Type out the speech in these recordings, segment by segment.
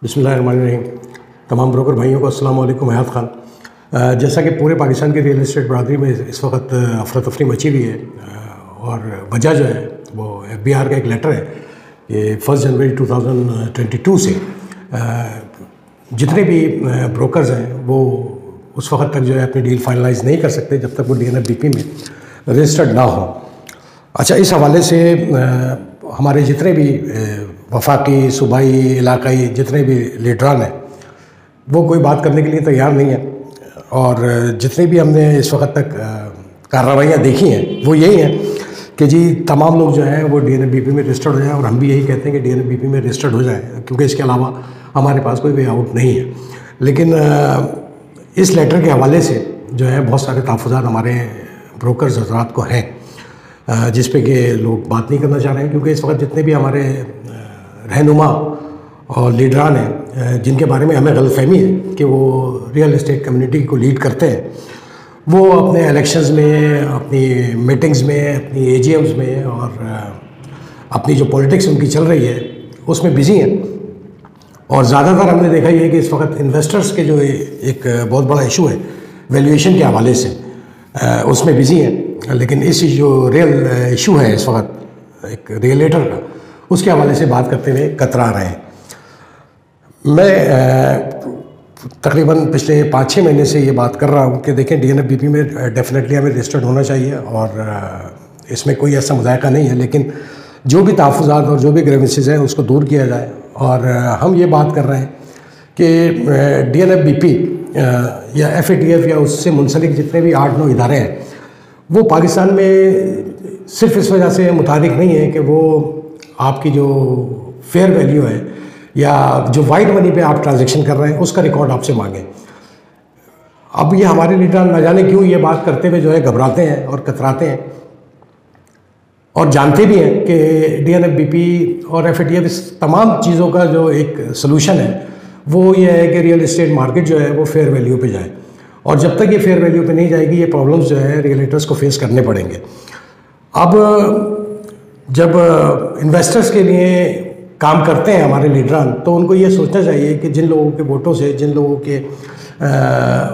बिस्मिल्लाहिर्रहमानिर्रहीम। तमाम ब्रोकर भाइयों को अस्सलाम वालेकुम। हयात खान। जैसा कि पूरे पाकिस्तान की रियल इस्टेट बरादरी में इस वक्त अफरा तफरी मची हुई है और वजह जो है वो FBR का एक लेटर है कि 1 जनवरी 2022 से जितने भी ब्रोकर्स हैं वो उस वक्त तक जो है अपनी डील फाइनलाइज नहीं कर सकते जब तक वो DNFBP में रजिस्टर्ड ना हो। अच्छा, इस हवाले से हमारे जितने भी वफाकी, सूबाई, इलाकाई जितने भी लीडरान हैं वो कोई बात करने के लिए तैयार नहीं है और जितनी भी हमने इस वक्त तक कार्रवाइयाँ देखी हैं वो यही हैं कि जी तमाम लोग जो हैं वो DNFBP में रजिस्टर्ड हो जाएँ और हम भी यही कहते हैं कि DNFBP में रजिस्टर्ड हो जाए क्योंकि इसके अलावा हमारे पास कोई वे आउट नहीं है। लेकिन इस लेटर के हवाले से जो है बहुत सारे तहफ़्फ़ुज़ात हमारे ब्रोकर्स हज़रात को हैं जिस पे कि लोग बात नहीं करना चाह रहे हैं क्योंकि इस वक्त जितने भी हमारे रहनुमा और लीडरान हैं जिनके बारे में हमें गलतफ़हमी है कि वो रियल इस्टेट कम्युनिटी को लीड करते हैं, वो अपने इलेक्शंस में, अपनी मीटिंग्स में, अपनी AGMs में और अपनी जो पॉलिटिक्स उनकी चल रही है उसमें बिज़ी हैं। और ज़्यादातर हमने देखा ये कि इस वक्त इन्वेस्टर्स के जो एक बहुत बड़ा इशू है वैल्यूएशन के हवाले से उसमें बिज़ी हैं। लेकिन इस जो रियल इशू है इस वक्त एक रियलेटर का, उसके हवाले से बात करते हुए कतरा रहे हैं। मैं तकरीबन पिछले 5-6 महीने से ये बात कर रहा हूँ कि देखें DNFBP में डेफिनेटली हमें रजिस्टर्ड होना चाहिए और इसमें कोई ऐसा मुज़ायका नहीं है, लेकिन जो भी तहफ़्फ़ुज़ात और जो भी ग्रीवेंसेस हैं उसको दूर किया जाए। और हम ये बात कर रहे हैं कि DNFBP या FATF या उससे मुंसलिक जितने भी 8-9 इदारे हैं वो पाकिस्तान में सिर्फ इस वजह से मुतारिक नहीं है कि वो आपकी जो फेयर वैल्यू है या जो वाइट मनी पे आप ट्रांजैक्शन कर रहे हैं उसका रिकॉर्ड आपसे मांगे। अब ये हमारे लीडर न जाने क्यों ये बात करते हुए जो है घबराते हैं और कतराते हैं और जानते भी हैं कि DNFBP और FATF इस तमाम चीज़ों का जो एक सलूशन है वो ये है कि रियल इस्टेट मार्केट जो है वो फेयर वैल्यू पे जाए और जब तक ये फेयर वैल्यू पे नहीं जाएगी ये प्रॉब्लम्स जो है रियलेटर्स को फेस करने पड़ेंगे। अब जब इन्वेस्टर्स के लिए काम करते हैं हमारे लीडरान तो उनको ये सोचना चाहिए कि जिन लोगों के वोटों से, जिन लोगों के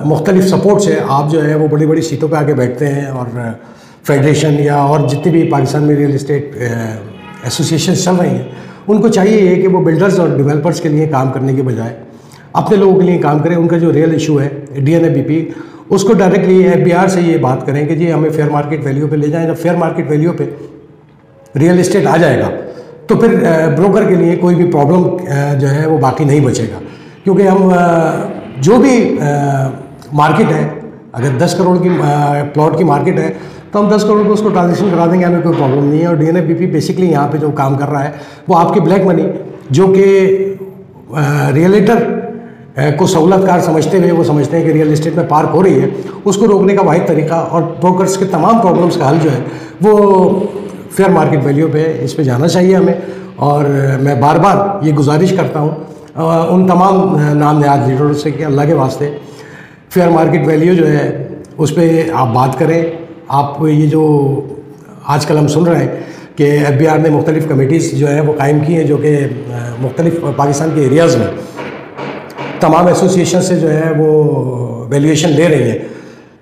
मुख्तलिफ सपोर्ट से आप जो है वो बड़ी बड़ी सीटों पे आके बैठते हैं और फेडरेशन या और जितनी भी पाकिस्तान में रियल इस्टेट एसोसिएशन चल रही हैं उनको चाहिए कि वो बिल्डर्स और डेवलपर्स के लिए काम करने के बजाय अपने लोगों के लिए काम करें। उनका जो रियल इशू है DNFBP उसको डायरेक्टली FBR से ये बात करें कि जी हमें फेयर मार्केट वैल्यू पे ले जाएं। जब फेयर मार्केट वैल्यू पे रियल इस्टेट आ जाएगा तो फिर ब्रोकर के लिए कोई भी प्रॉब्लम जो है वो बाकी नहीं बचेगा क्योंकि हम जो भी मार्केट है, अगर 10 करोड़ की प्लॉट की मार्केट है तो हम 10 करोड़ को उसको ट्रांजेक्शन करा देंगे, हमें कोई प्रॉब्लम नहीं है। और DNFBP बेसिकली यहाँ पे जो काम कर रहा है वो आपकी ब्लैक मनी जो कि रियलेटर को सहूलतकार समझते हुए वो समझते हैं कि रियल इस्टेट में पार्क हो रही है, उसको रोकने का वाहिद तरीका और ब्रोकर्स के तमाम प्रॉब्लम्स का हल जो है वो फेयर मार्केट वैल्यू पे इस पे जाना चाहिए हमें। और मैं बार बार ये गुजारिश करता हूँ उन तमाम नाम नहाद लीडरों से कि अल्लाह के वास्ते फेयर मार्केट वैल्यू जो है उस पर आप बात करें। आप ये जो आजकल हम सुन रहे हैं कि FBR ने मुख्तलिफ़ कमेटीज़ जो है वो कायम की हैं जो कि मुख्तलिफ़ पाकिस्तान के एरियाज़ में तमाम एसोसिएशन से जो है वो वैल्यूएशन ले रही है।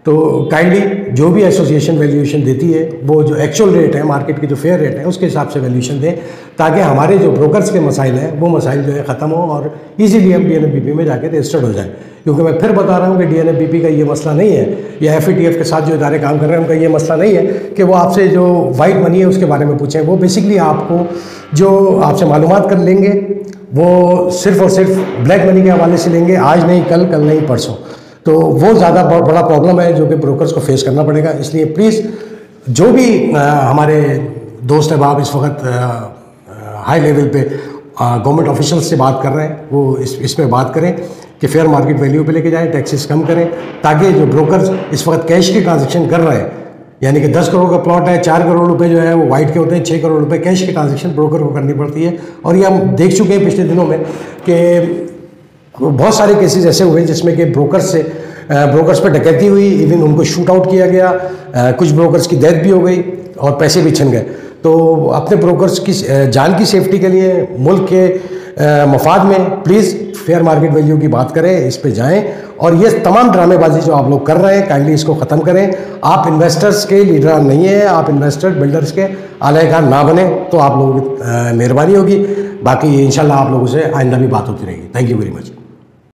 तो काइंडली जो भी एसोसिएशन वैल्यूएशन देती है वो जो एक्चुअल रेट है मार्केट की जो फेयर रेट है उसके हिसाब से वैल्यूएशन दें ताकि हमारे जो ब्रोकर्स के मसाइल हैं वो मसाइल जो है ख़त्म हो और इजीली हम DNFBP में जाके रजिस्टर्ड हो जाए। क्योंकि मैं फिर बता रहा हूँ कि DNFBP का ये मसला नहीं है या FATF के साथ जो इदारे काम कर रहे हैं उनका ये मसला नहीं है कि वो आपसे जो वाइट मनी है उसके बारे में पूछें। वो बेसिकली आपको जो आपसे मालूमात कर लेंगे वो सिर्फ़ और सिर्फ ब्लैक मनी के हवाले से लेंगे, आज नहीं कल, कल नहीं परसों। तो वो ज़्यादा बड़ा प्रॉब्लम है जो कि ब्रोकर्स को फेस करना पड़ेगा। इसलिए प्लीज़ जो भी हमारे दोस्त अहबाब इस वक्त हाई लेवल पे गवर्नमेंट ऑफिशियल्स से बात कर रहे हैं वो इस पर बात करें कि फेयर मार्केट वैल्यू पे लेके जाएं, टैक्सेस कम करें ताकि जो ब्रोकर्स इस वक्त कैश की ट्रांजैक्शन कर रहे हैं यानी कि 10 करोड़ का प्लॉट है, 4 करोड़ रुपए जो है वो वाइट के होते हैं, 6 करोड़ रुपए कैश की ट्रांजैक्शन ब्रोकर को करनी पड़ती है। और ये हम देख चुके हैं पिछले दिनों में कि बहुत सारे केसेस ऐसे हुए जिसमें कि ब्रोकर्स पर डकैती हुई, इवन उनको शूट आउट किया गया, कुछ ब्रोकर्स की डेथ भी हो गई और पैसे भी छिन गए। तो अपने ब्रोकर्स की जान की सेफ्टी के लिए, मुल्क के मफाद में प्लीज़ फेयर मार्केट वैल्यू की बात करें, इस पे जाएं और ये तमाम ड्रामेबाजी जो आप लोग कर रहे हैं काइंडली इसको ख़त्म करें। आप इन्वेस्टर्स के लीडर नहीं हैं, आप इन्वेस्टर बिल्डर्स के आलायकार ना बने तो आप लोगों की मेहरबानी होगी। बाकी इंशाल्लाह आप लोगों से आइंदा भी बात होती रहेगी। Thank you very much.